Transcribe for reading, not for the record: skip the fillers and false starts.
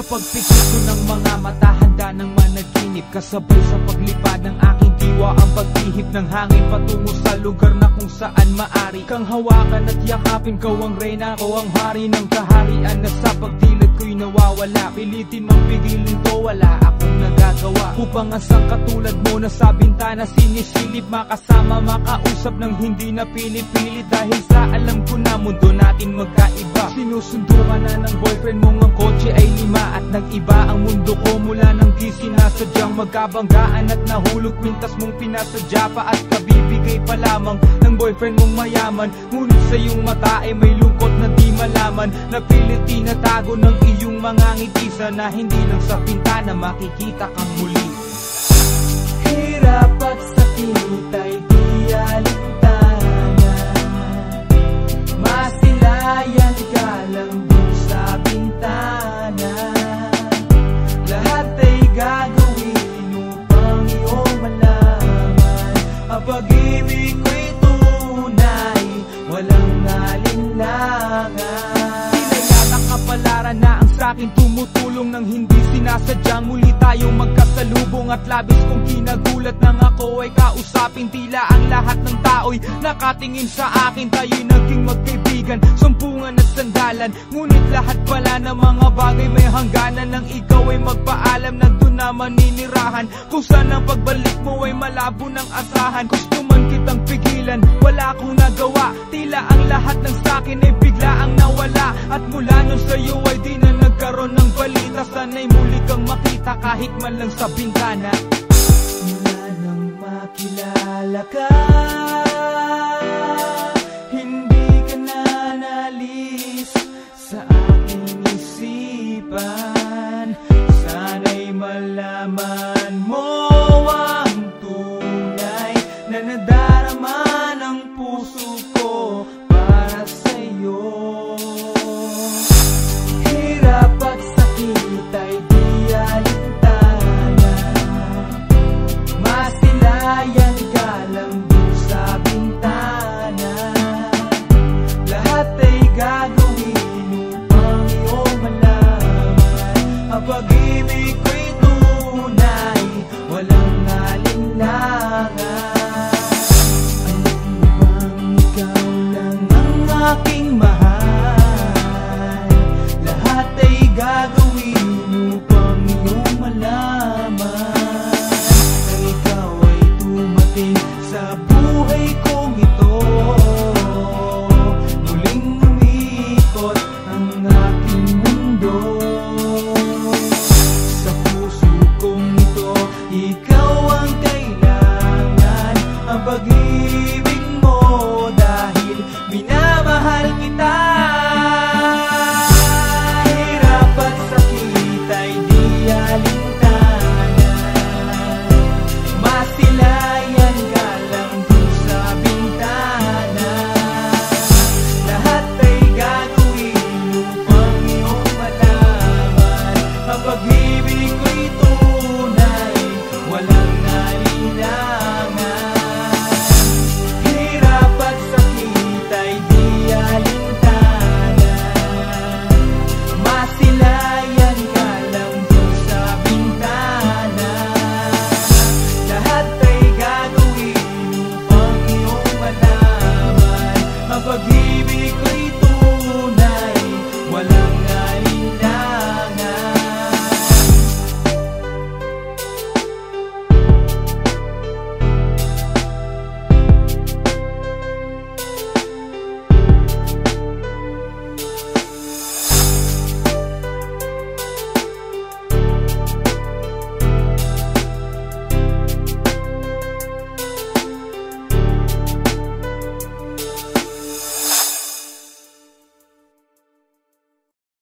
pagpikit ko ng mga mata, handa ng managinip. Kasabay sa paglipad ng aking diwa, ang pag-ihip ng hangin patungo sa lugar na kung saan maari kang hawakan at yakapin. Kau ang reyna, ko ang hari ng kaharian na sa pagdilid ko'y nawawala. Pilitin mang pigilin to, wala akong nagagawa upang ang katulad mo na sa bintana sinisilip, makasama, makausap ng hindi na pinipilit. Dahil sa alam ko na mundo natin magkaiba. Sinusundo ka na ng boyfriend mong ang kotse ay 5 at nag-iba ang mundo ko mula nang di sinasadyang magkabanggaan at nahulog pintas mong pinasadya pa at kabibigay pa lamang ng boyfriend mong mayaman. Ngunit sa iyong mata ay may lungkot na di malaman, napilit tinatago ng iyong mga ngiti. Sana hindi lang sa bintana makikita kang muli. Hirap at sakit ay di alintana, masilayan ka lang dun sa bintana. Lahat ay gagawin upang iyong malaman ang pag-ibig ko'y tunay, walang alinlangan. Kapalaran na ang sa'kin tumutulong nang hindi sinasadyang muli tayong magkasalubong. At labis kong kinagulat nang ako ay kausapin. Tila ang lahat ng tao'y nakatingin sa akin. Tayo'y naging magkaibigan, sumpungan at sandalan. Ngunit lahat pala ng mga bagay may hangganan. Nang ikaw ay magpaalam na doon na maninirahan, kung saan ang pagbalik mo ay malabo ng asahan. Gusto man kitang pigilan, wala akong nagawa. Tila ang lahat ng sa'kin ay bigla ang nawala. At mula nun sa'yo ay di na nagkaroon ng balita. Sana'y muli kang makita kahit man lang sa bintana. Mula nang makilala ka, hindi ka na nalis sa aking isipan. Sana'y malaman mo ang tunay na nadarama ng puso ko para sa'yo. Hirap at sakit ay di alintana, masilayan ka lang dun sa bintana. Lahat ay gagawin upang iyong malaman ang pag-ibig ko'y tunay, walang alinlangan. Alam mo bang ikaw lang ang aking mahal? Lahat ay gagawin upang iyong malaman na ikaw ay dumating sa buhay kong ito. Muling umikot ang aking mundo. Sa puso kong ito, ikaw ang kailangan, ang pag